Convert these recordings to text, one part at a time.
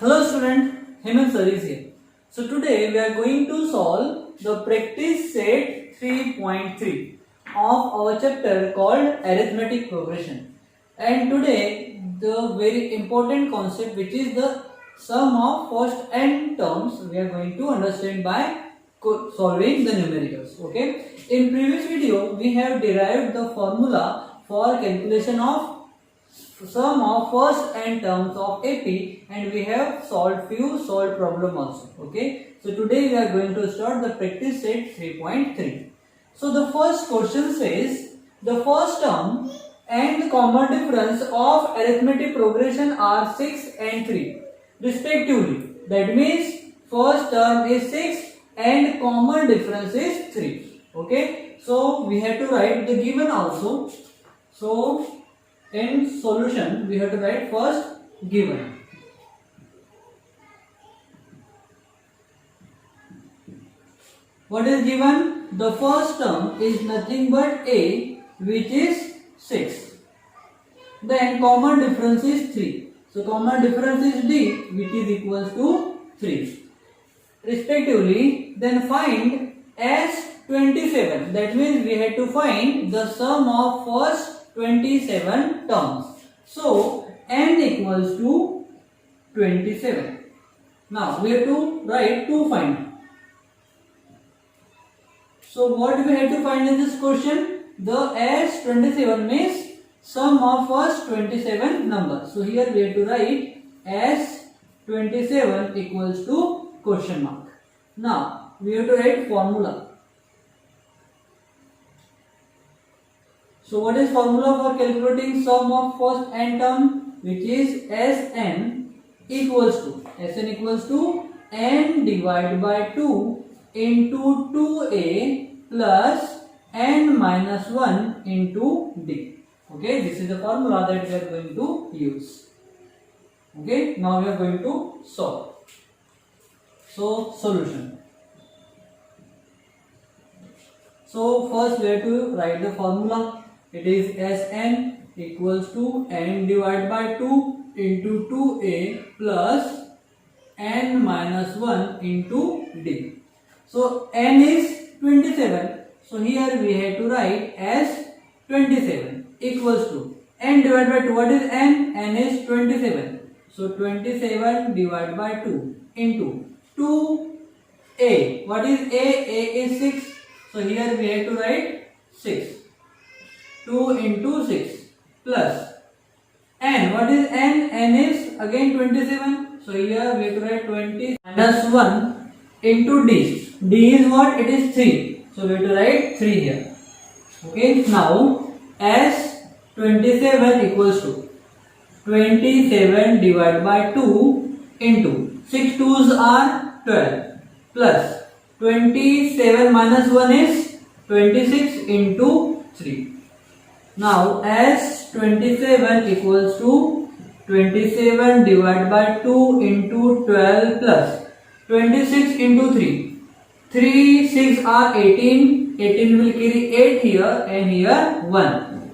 Hello student, Hemant sir is here. So today we are going to solve the practice set 3.3 of our chapter called arithmetic progression. And today the very important concept, which is the sum of first n terms, we are going to understand by solving the numericals. Okay. In previous video we have derived the formula for calculation of sum of first n terms of AP, and we have solved few solved problem also. Okay, so today we are going to start the practice set 3.3. So the first question says the first term and the common difference of arithmetic progression are 6 and 3 respectively. That means first term is 6 and common difference is 3. Okay, so we have to write the given also. So in solution we have to write first given. What is given? The first term is nothing but A, which is 6. Then common difference is 3. So common difference is D, which is equals to 3 respectively. Then find S27. That means we have to find the sum of first 27 terms. So n equals to 27. Now we have to write to find. So what we have to find in this question? The S27 means sum of first 27 numbers. So here we have to write S27 equals to question mark. Now we have to write formula. So what is formula for calculating sum of first n term, which is Sn equals to n divided by 2 into 2a plus n minus 1 into d. Okay, this is the formula that we are going to use. Okay, now we are going to solve. So solution. So first we have to write the formula. It is Sn equals to n divided by 2 into 2a plus n minus 1 into d. So n is 27. So here we have to write as 27 equals to n divided by 2. What is n? N is 27. So 27 divided by 2 into 2a. What is a? A is 6. So here we have to write 6. 2 into 6 plus n. What is n? N is again 27. So here we have to write 20 minus 1 into d. D is what? It is 3. So we have to write 3 here. Okay. Now as 27 equals to 27 divided by 2 into 6 2s are 12 plus 27 minus 1 is 26 into 3. Now as 27 equals to 27 divided by 2 into 12 plus 26 into 3. 3 6 are 18. 18 will carry 8 here, and here 1.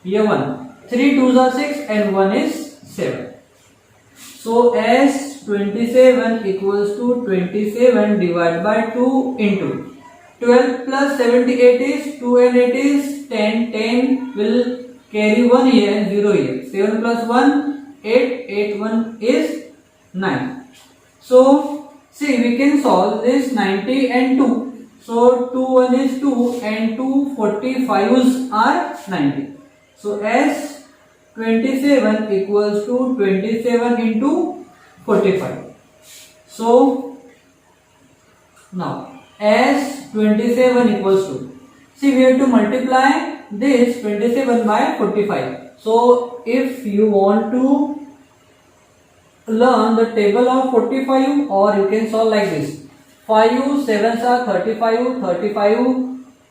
Here 1. 3 2s are 6 and 1 is 7. So as 27 equals to 27 divided by 2 into 12 plus 78 is 2 and 8 is 10. 10 will carry 1 here and 0 here. 7 plus 1 8. 8 1 is 9. So see, we can solve this 90 and 2. So 2 1 is 2 and 2 45s are 90. So as 27 equals to 27 into 45. So now as 27 equals to, see, we have to multiply this 27 by 45. So if you want to learn the table of 45, or you can solve like this. 5 7s are 35. 35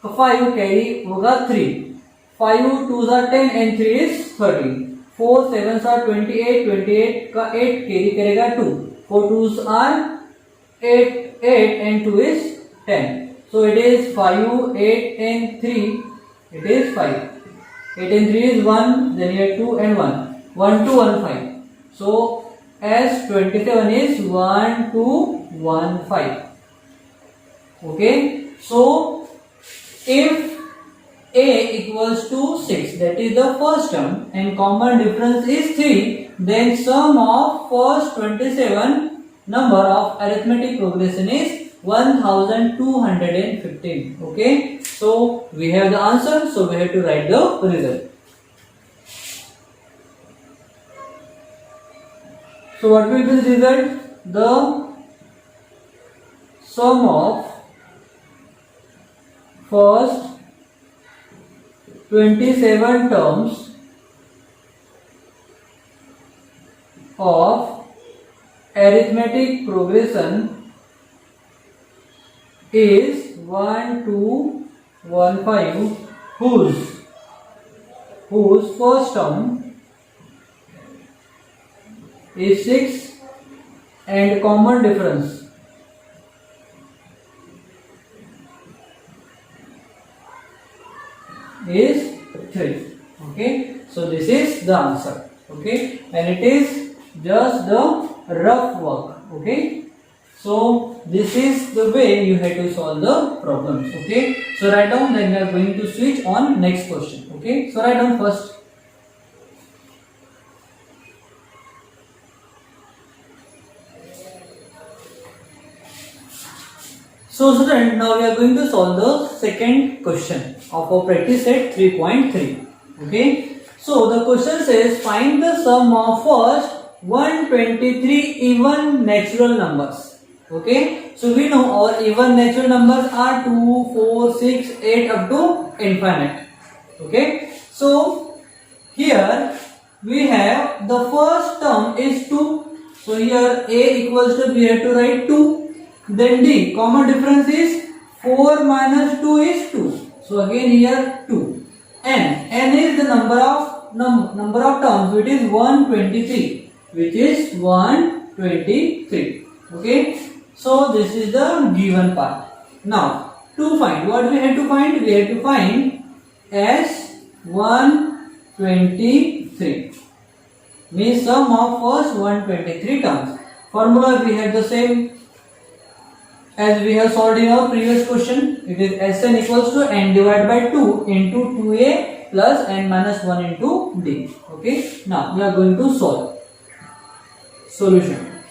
5 carry होगा 3. 5 2s are 10 and 3 is 30. 4 7s are 28. 28 का 8 carry करेगा 2. 4 2s are 8 and 2 is 10. So it is 5 8 and 3. It is 5. 8 and 3 is 1. Then here 2 and 1. 1 2 1 5. So S27 is 1215. Okay, so if A equals to 6, that is the first term, and common difference is 3, then sum of first 27 number of arithmetic progression is 1215. Okay, so we have the answer, so we have to write the result. So what will be the result? The sum of first 27 terms of arithmetic progression is 1215, whose first term is 6 and common difference is 3. Okay, so this is the answer. Okay, and it is just the rough work. Okay, so this is the way you have to solve the problems. Okay, so write down, then we are going to switch on next question. Okay, so write down first. So student, now we are going to solve the second question of our practice set 3.3. Okay, so the question says find the sum of first 123 even natural numbers. Okay, so we know our even natural numbers are 2, 4, 6, 8 up to infinite. Okay, so here we have the first term is 2. So here A equals to, we have to write 2. Then D, common difference is 4 minus 2 is 2. So again here 2. N is the number of terms, which is 123, which is 123. Okay, so this is the given part. Now to find, what we have to find? We have to find S123, means sum of first 123 terms. Formula we have the same as we have solved in our previous question. It is Sn equals to n divided by 2 into 2a plus n minus 1 into d. Okay, now we are going to solve. Solution.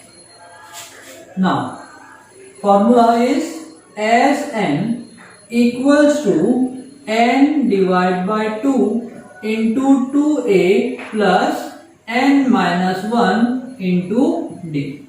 Now formula is Sn equals to n divided by 2 into 2a plus n minus 1 into d.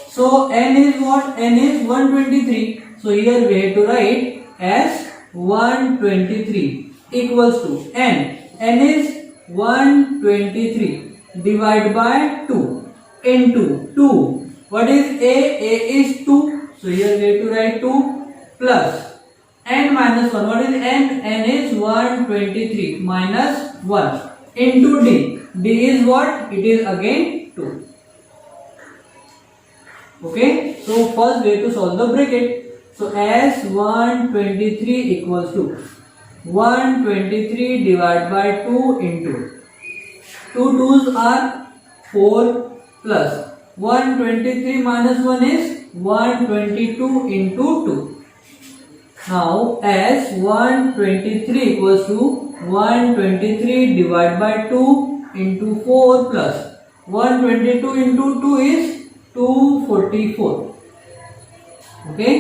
So n is what? N is 123. So here we have to write as 123 equals to n. N is 123 divided by 2 into 2. What is A? A is 2. So here we have to write 2 plus n minus 1. What is n? N is 123 minus 1 into d. D is what? It is again 2. Okay, so first we have to solve the bracket. So S123 equals to 123 divided by 2 into 2 2's are 4 plus 123 minus 1 is 122 into 2. Now S123 equals to 123 divided by 2 into 4 plus 122 into 2 is 244. Okay,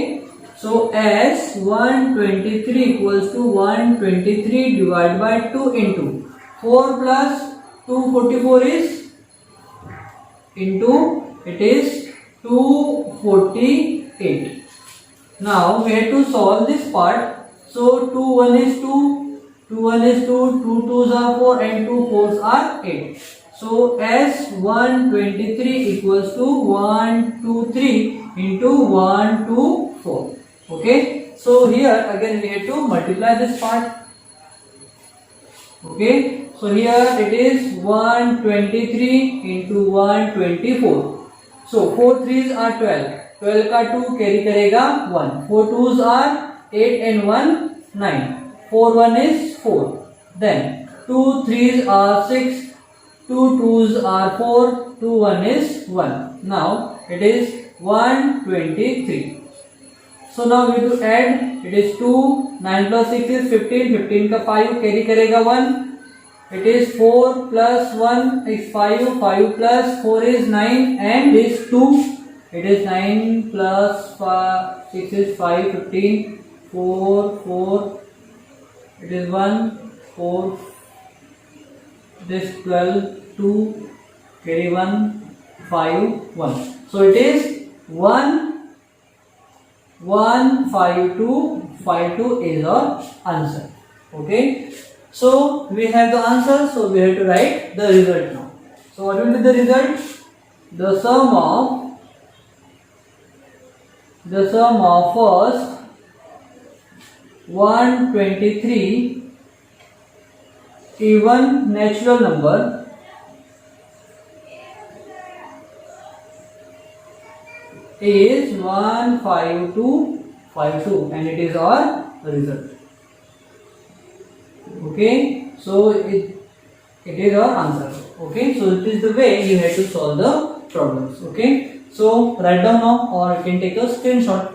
so S123 equals to 123 divided by 2 into 4 plus 244 is into, it is 248. Now we have to solve this part. So 2 1 is 2, 2 1 is 2, 2 2's are 4 and 2 4's are 8. So S123 equals to 123 into 124. Okay, so here again we have to multiply this part. Okay, so here it is 123 into 124. So 4 3's are 12. 12 का 2 carry करेगा 1. 4 2's are 8 and 1 9. 4 1 is 4. Then 2 3's are 6. 2 2s are 4, 2 1 is 1. Now it is 123. So now we have to add. It is 2, 9 plus 6 is 15, 15 का 5 carry करेगा 1. It is 4 plus 1 is 5, 5 plus 4 is 9 and is 2. It is 9 plus 6 is 5, 15, 4, 4. It is 1, 4. It is 12, 2, carry 1, 5, 1. So it is 1, 1, 5, 2, 5, 2 is our answer. Okay. So we have the answer. So we have to write the result now. So what will be the result? The sum of first 123 even natural number is 15252 and it is our result. Okay, so it is our answer. Okay, so it is the way you have to solve the problems. Okay, so write down now or you can take a screenshot.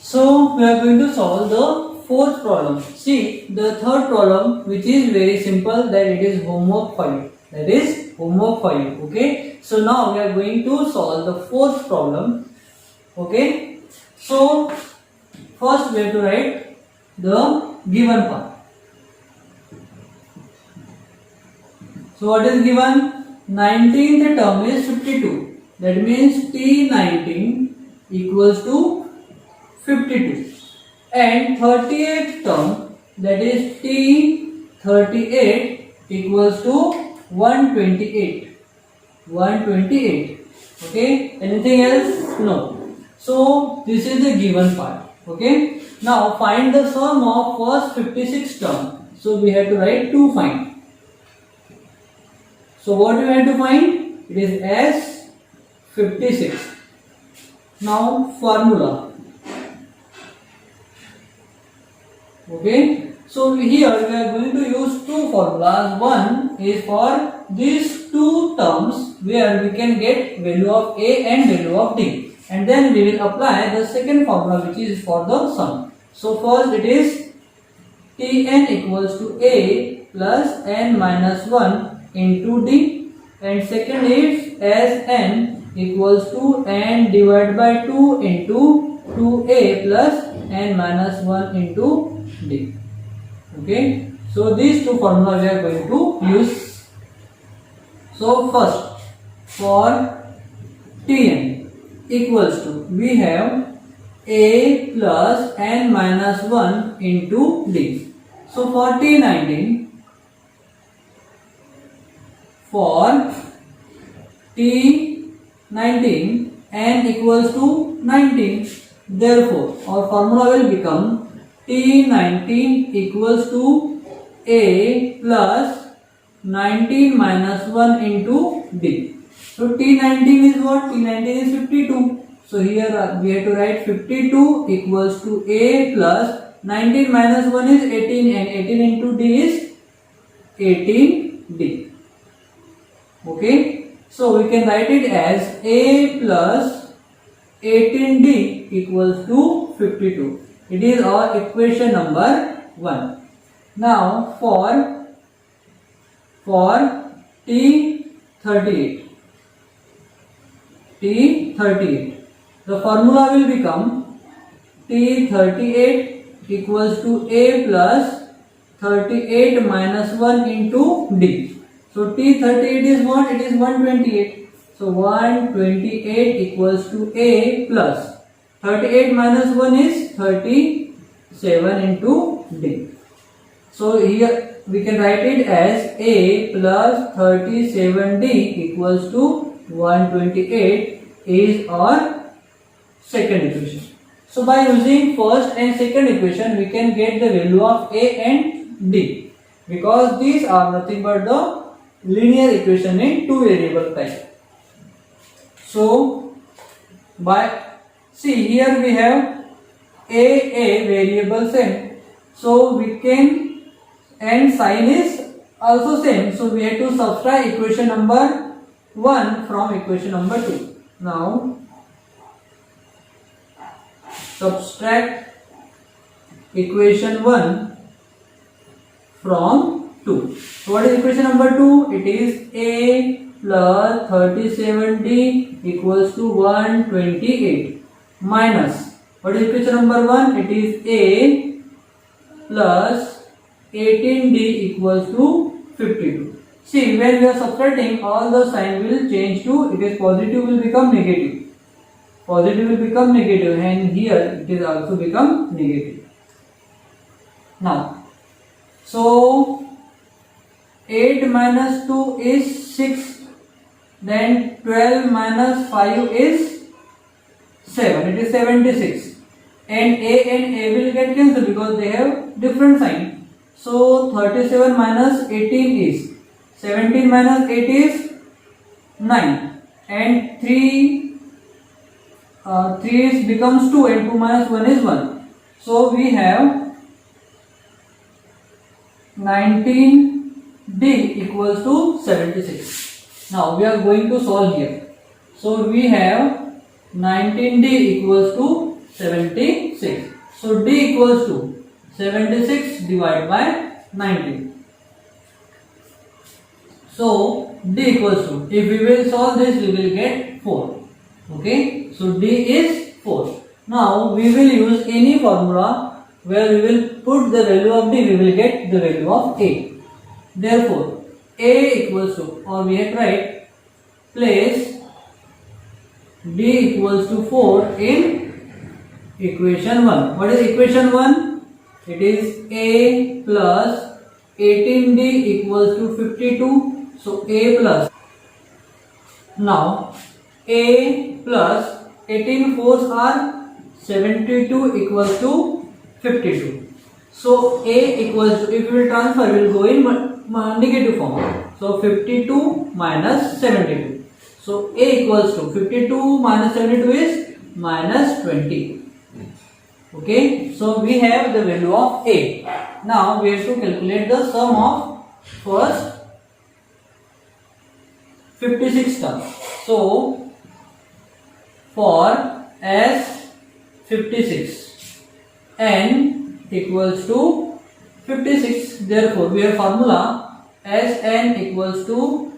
So we are going to solve the fourth problem. See, the third problem, which is very simple, that it is homework for you. That is homework for you. Okay, so now we are going to solve the fourth problem. Okay, so first we have to write the given part. So what is given? 19th term is 52. That means T19 equals to 52. And 38th term, that is T38 equals to 128. 128. Okay. Anything else? No. So this is the given part. Okay. Now find the sum of first 56 term. So we have to write to find. So what we have to find? It is as 56. Now formula. Okay. So here we are going to use two formulas. One is for these two terms where we can get value of A and value of D. And then we will apply the second formula which is for the sum. So first it is Tn equals to A plus n minus 1 into D. And second is Sn equals to n divided by 2 into 2A plus n minus 1 into D. Okay, so these two formulas we are going to use. So first for Tn equals to, we have A plus n minus 1 into D. So for T19, n equals to 19. Therefore our formula will become T19 equals to A plus 19 minus 1 into D. So T19 is what? T19 is 52. So here we have to write 52 equals to A plus 19 minus 1 is 18 and 18 into D is 18D. Okay. So we can write it as A plus 18D equals to 52. It is our equation number 1. Now for T38, the formula will become T38 equals to A plus 38 minus 1 into D. So T38 is what? It is 128. So 128 equals to A plus 38 minus 1 is 37 into D. So here we can write it as A plus 37D equals to 128 is our second equation. So by using first and second equation we can get the value of A and D, because these are nothing but the linear equation in two variable type. So by see here we have a variable same. So we can, and sign is also same. So we have to subtract equation number 1 from equation number 2. Now subtract equation 1 from 2. So what is equation number 2? It is a plus 37d equals to 128 minus, what is equation number 1? It is a plus 18d equals to 52. See, when we are subtracting, all the sign will change to, it is positive will become negative. Positive will become negative, and here it is also become negative. Now, so 8 minus 2 is 6. Then 12 minus 5 is 7. It is 76. And A will get cancelled because they have different sign. So 37 minus 18 is 17 minus 8 is 9. And 3 is becomes 2 and 2 minus 1 is 1. So we have 19d equals to 76. Now we are going to solve here. So we have 19d equals to 76. So d equals to 76 divided by 19. So d equals to, if we will solve this, we will get 4. Okay, so d is 4. Now we will use any formula where we will put the value of d, we will get the value of a. Therefore a equals to, or we have write, place d equals to 4 in equation 1. What is equation 1? It is a plus 18d equals to 52. So a plus, now a plus 18 fours are 72 equals to 52. So a equals to, if we will transfer, we will go in negative form. So 52 minus 72. So a equals to 52 minus 72 is minus 20. Okay, so we have the value of a. Now we have to calculate the sum of first 56 terms. So for s 56, n equals to 56. Therefore we have formula Sn equals to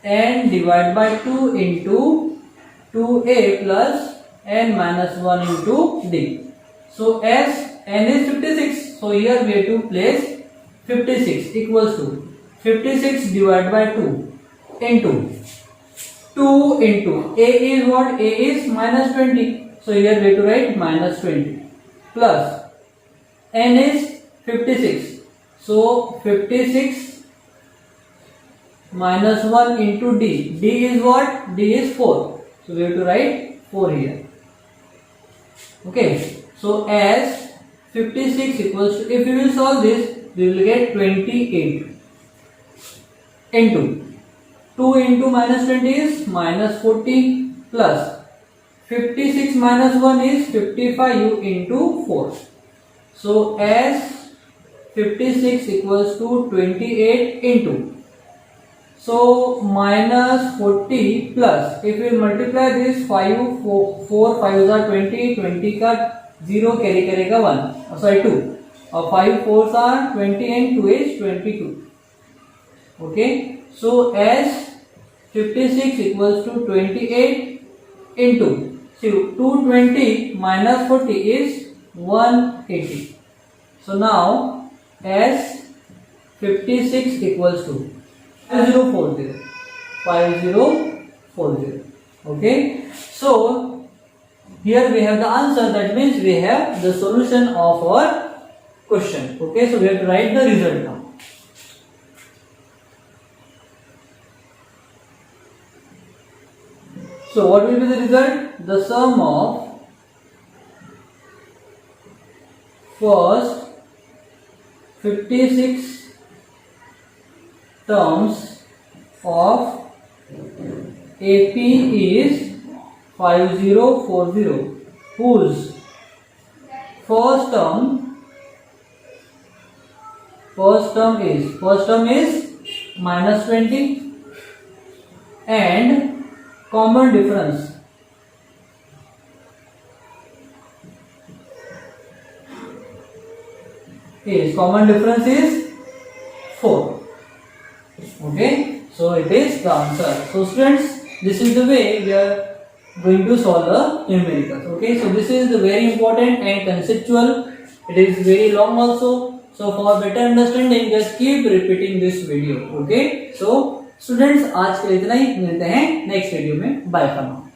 n divided by 2 into 2a plus n minus 1 into d. So Sn is 56. So here we have to place 56 equals to 56 divided by 2 into 2 into a is what? A is minus 20. So here we have to write minus 20 plus n is 56. So 56 minus 1 into d. D is what? D is 4. So we have to write 4 here. Okay. So as 56 equals to, if we will solve this, we will get 28 into 2 into minus 20 is minus 40 plus 56 minus 1 is 55 into 4. So as 56 equals to 28 into, so minus 40 plus, if we multiply this 5 4 5s are 20, 20 का 0 carry करेगा 1, sorry 2, और 5 4s are 20 and 2 is 22. Okay, so as 56 equals to 28 into, see 220 minus 40 is 180. So now as 56 equals to 5040. Okay, so here we have the answer. That means we have the solution of our question. Okay, so we have to write the result now. So what will be the result? The sum of first 56 terms of AP is 5040, whose first term is minus 20 and common difference is 4. Okay, so it is the answer. So students, this is the way we are going to solve the numericals. Okay, so this is the very important and conceptual. It is very long also. So for better understanding, just keep repeating this video. Okay, so students, आज के लिए इतना ही, मिलते हैं next video में. Bye for now.